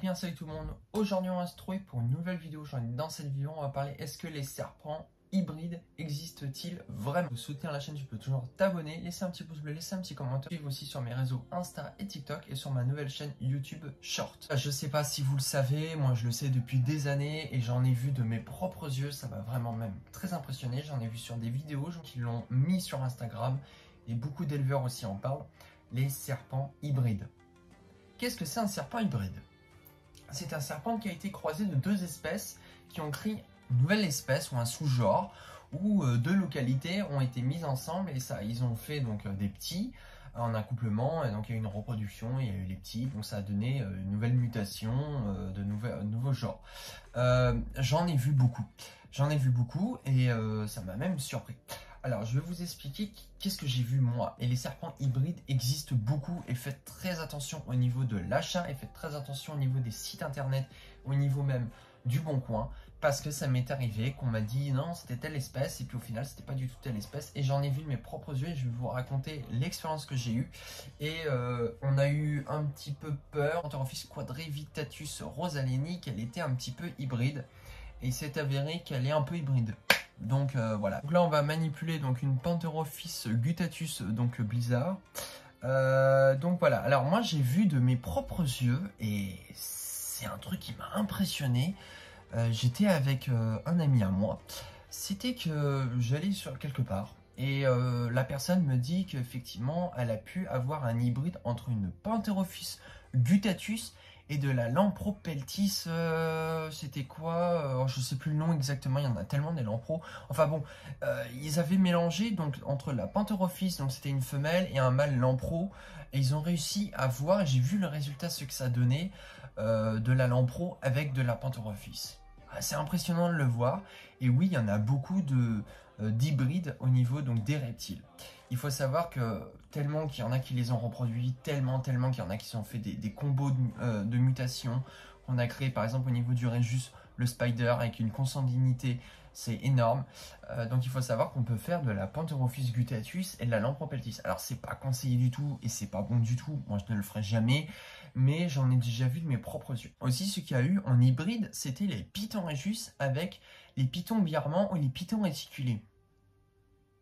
bien, salut tout le monde. Aujourd'hui on va se retrouver pour une nouvelle vidéo. Dans cette vidéo on va parler, est-ce que les serpents hybrides existent-ils vraiment? Pour soutenir la chaîne, tu peux toujours t'abonner, laisser un petit pouce bleu, laisser un petit commentaire. Suive aussi sur mes réseaux Insta et TikTok et sur ma nouvelle chaîne YouTube Short. Je sais pas si vous le savez, moi je le sais depuis des années et j'en ai vu de mes propres yeux. Ça m'a vraiment même très impressionné. J'en ai vu sur des vidéos qui l'ont mis sur Instagram et beaucoup d'éleveurs aussi en parlent. Les serpents hybrides. Qu'est-ce que c'est un serpent hybride? C'est un serpent qui a été croisé de deux espèces qui ont créé une nouvelle espèce ou un sous-genre où deux localités ont été mises ensemble et ça, ils ont fait donc des petits en accouplement et donc il y a eu une reproduction, il y a eu les petits, donc ça a donné une nouvelle mutation de nouveaux genres. J'en ai vu beaucoup et ça m'a même surpris. Alors, je vais vous expliquer qu'est-ce que j'ai vu moi. Et les serpents hybrides existent beaucoup et faites très attention au niveau de l'achat et faites très attention au niveau des sites internet, au niveau même du Bon Coin, parce que ça m'est arrivé qu'on m'a dit non, c'était telle espèce et puis au final, c'était pas du tout telle espèce. Et j'en ai vu de mes propres yeux et je vais vous raconter l'expérience que j'ai eue. Et on a eu un petit peu peur. Pantherophis quadrivitatus rosaleni, qu'elle était un petit peu hybride. Et il s'est avéré qu'elle est un peu hybride. Donc voilà. Donc là on va manipuler donc une Pantherophis gutatus donc blizzard. Donc voilà. Alors moi j'ai vu de mes propres yeux et c'est un truc qui m'a impressionné. J'étais avec un ami à moi. C'était que j'allais sur quelque part et la personne me dit qu'effectivement elle a pu avoir un hybride entre une Pantherophis gutatus et de la Lampropeltis, c'était quoi? Je sais plus le nom exactement, il y en a tellement des lampros. Enfin bon, ils avaient mélangé donc entre la Pantherophis, donc c'était une femelle, et un mâle lampro. Et ils ont réussi à voir, j'ai vu le résultat, ce que ça donnait, de la lampro avec de la Pantherophis. C'est impressionnant de le voir. Et oui, il y en a beaucoup d'hybrides au niveau donc des reptiles. Il faut savoir que tellement qu'il y en a qui les ont reproduits, tellement qu'il y en a qui ont fait des combos de mutations. On a créé par exemple au niveau du Rhésus le Spider avec une consanguinité, c'est énorme. Donc il faut savoir qu'on peut faire de la Pantherophis gutatus et de la Lampropeltis. Alors c'est pas conseillé du tout et c'est pas bon du tout, moi je ne le ferai jamais, mais j'en ai déjà vu de mes propres yeux. Aussi ce qu'il y a eu en hybride, c'était les pitons Rhésus avec les pitons birmans ou les pitons réticulés.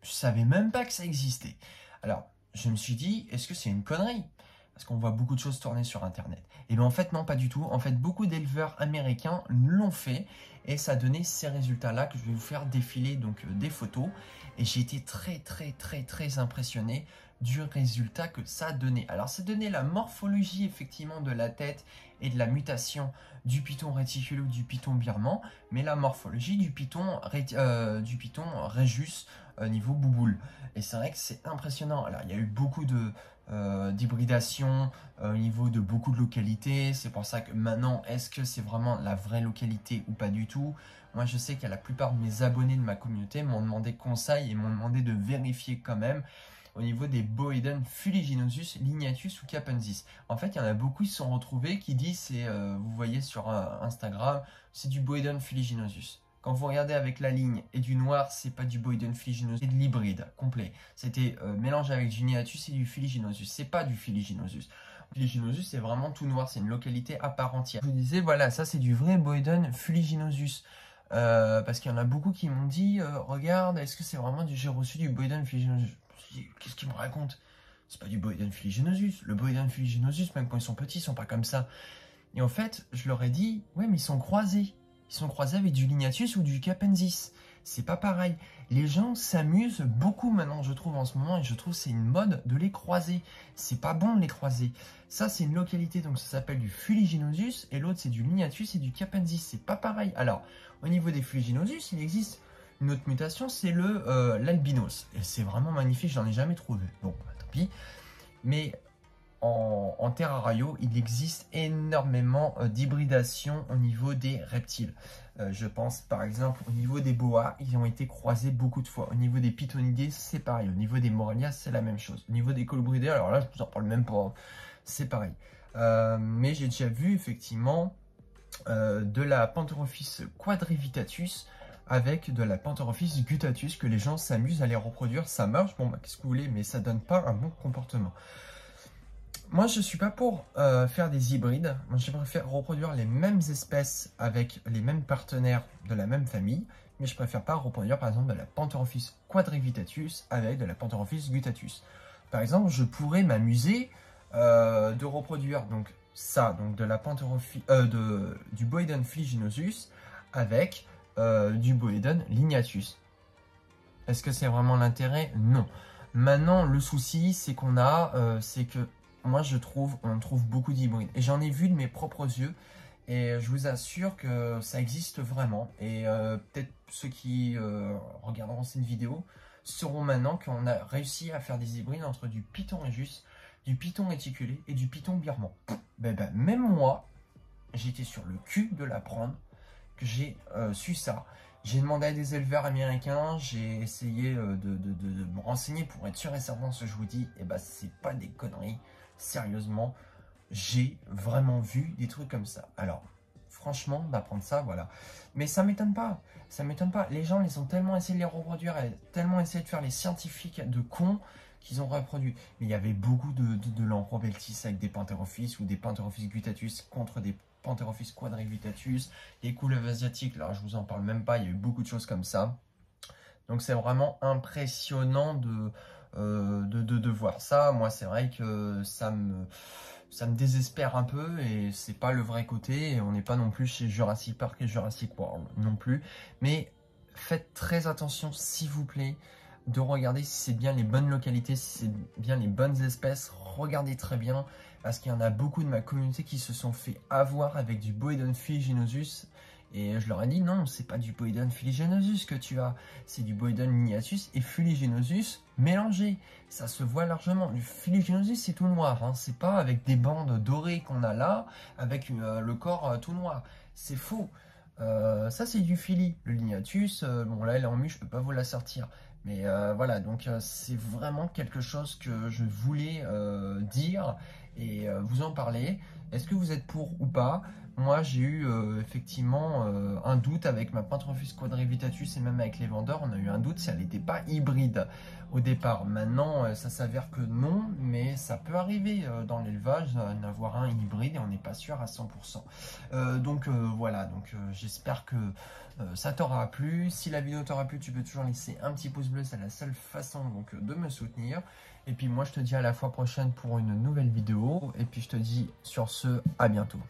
Je savais même pas que ça existait. Alors, je me suis dit, est-ce que c'est une connerie? Parce qu'on voit beaucoup de choses tourner sur Internet. Et bien en fait, non, pas du tout. En fait, beaucoup d'éleveurs américains l'ont fait et ça a donné ces résultats-là que je vais vous faire défiler donc des photos. Et j'ai été très impressionné du résultat que ça a donné. Alors, ça donnait la morphologie effectivement de la tête et de la mutation du python réticulé ou du python birman, mais la morphologie du python Rhésus niveau bouboule. Et c'est vrai que c'est impressionnant. Alors, il y a eu beaucoup d'hybridation au niveau de beaucoup de localités. C'est pour ça que maintenant, est-ce que c'est vraiment la vraie localité ou pas du tout? Moi, je sais que la plupart de mes abonnés de ma communauté m'ont demandé conseil et m'ont demandé de vérifier quand même au niveau des Boedon fuliginosus, lignatus ou capensis. En fait, il y en a beaucoup qui se sont retrouvés qui disent, vous voyez sur Instagram, c'est du Boedon fuliginosus. Quand vous regardez avec la ligne et du noir, c'est pas du Boedon fuliginosus, c'est de l'hybride complet. C'était mélangé avec du lignatus et du fuliginosus. C'est pas du fuliginosus. Fuliginosus, c'est vraiment tout noir, c'est une localité à part entière. Je vous disais, voilà, ça c'est du vrai Boedon fuliginosus. Parce qu'il y en a beaucoup qui m'ont dit, regarde, est-ce que c'est vraiment j'ai reçu du Boedon fuliginosus? Qu'est-ce qu'il me raconte? C'est pas du Boedon fuliginosus. Le Boedon fuliginosus, même quand ils sont petits, ils sont pas comme ça. Et en fait, je leur ai dit, ouais, mais ils sont croisés. Ils sont croisés avec du lignatus ou du capensis. C'est pas pareil. Les gens s'amusent beaucoup maintenant, je trouve, en ce moment, et je trouve que c'est une mode de les croiser. C'est pas bon de les croiser. Ça, c'est une localité, donc ça s'appelle du fuliginosus, et l'autre, c'est du lignatus et du capensis. C'est pas pareil. Alors, au niveau des fuliginosus, il existe une autre mutation, c'est l'albinos. Et c'est vraiment magnifique, j'en ai jamais trouvé. Bon, bah, tant pis. Mais en terrario, il existe énormément d'hybridation au niveau des reptiles. Je pense par exemple au niveau des boas, ils ont été croisés beaucoup de fois. Au niveau des pythonidés, c'est pareil. Au niveau des morelias, c'est la même chose. Au niveau des colobridés, alors là, je vous en parle même pas. C'est pareil. Mais j'ai déjà vu effectivement de la Pantherophis quadrivitatus avec de la Pantherophis gutatus que les gens s'amusent à les reproduire. Ça marche, bon bah qu'est-ce que vous voulez, mais ça donne pas un bon comportement. Moi, je suis pas pour faire des hybrides. Moi, je préfère reproduire les mêmes espèces avec les mêmes partenaires de la même famille. Mais je préfère pas reproduire, par exemple, de la Pantherophis quadrivitatus avec de la Pantherophis guttatus. Par exemple, je pourrais m'amuser de reproduire donc ça, donc de la Pantherophis, du Boedon fliginosus avec du Boedon lignatus. Est-ce que c'est vraiment l'intérêt? Non. Maintenant, le souci, c'est c'est que moi, on trouve beaucoup d'hybrides. Et j'en ai vu de mes propres yeux. Et je vous assure que ça existe vraiment. Et peut-être ceux qui regarderont cette vidéo sauront maintenant qu'on a réussi à faire des hybrides entre du python rhésus, du python réticulé et du python birman. Même moi, j'étais sur le cul de l'apprendre, que j'ai su ça. J'ai demandé à des éleveurs américains, j'ai essayé de me renseigner pour être sûr et certain ce que je vous dis. Et c'est pas des conneries, sérieusement. J'ai vraiment vu des trucs comme ça. Alors, franchement, d'apprendre ça, voilà. Mais ça m'étonne pas. Ça m'étonne pas. Les gens, ils ont tellement essayé de les reproduire, et tellement essayé de faire les scientifiques de cons qu'ils ont reproduit. Mais il y avait beaucoup de Lampropeltis avec des Pantherophis ou des Pantherophis guttatus contre des Pantherophis quadrivitatus, les couleuvres asiatiques, là je vous en parle même pas, il y a eu beaucoup de choses comme ça. Donc c'est vraiment impressionnant de voir ça. Moi c'est vrai que ça me désespère un peu et c'est pas le vrai côté. Et on n'est pas non plus chez Jurassic Park et Jurassic World non plus. Mais faites très attention s'il vous plaît de regarder si c'est bien les bonnes localités, si c'est bien les bonnes espèces. Regardez très bien parce qu'il y en a beaucoup de ma communauté qui se sont fait avoir avec du Boedon fliginosus. Et je leur ai dit non, c'est pas du Boedon fliginosus que tu as, c'est du Boedon lignatus et fliginosus mélangés. Ça se voit largement. Du fliginosus c'est tout noir, hein. C'est pas avec des bandes dorées qu'on a là, avec le corps tout noir. C'est faux. Ça c'est du fili. Le lignatus, bon là elle est en mue, je peux pas vous la sortir. Mais voilà, donc c'est vraiment quelque chose que je voulais dire et vous en parler. Est-ce que vous êtes pour ou pas? Moi, j'ai eu effectivement un doute avec ma Pantherophis quadrivitatus et même avec les vendeurs. On a eu un doute si elle n'était pas hybride au départ. Maintenant, ça s'avère que non, mais ça peut arriver dans l'élevage d'avoir un hybride et on n'est pas sûr à 100%. Donc voilà, donc j'espère que ça t'aura plu. Si la vidéo t'aura plu, tu peux toujours laisser un petit pouce bleu, c'est la seule façon donc de me soutenir. Et puis moi, je te dis à la fois prochaine pour une nouvelle vidéo. Et puis je te dis sur ce, à bientôt.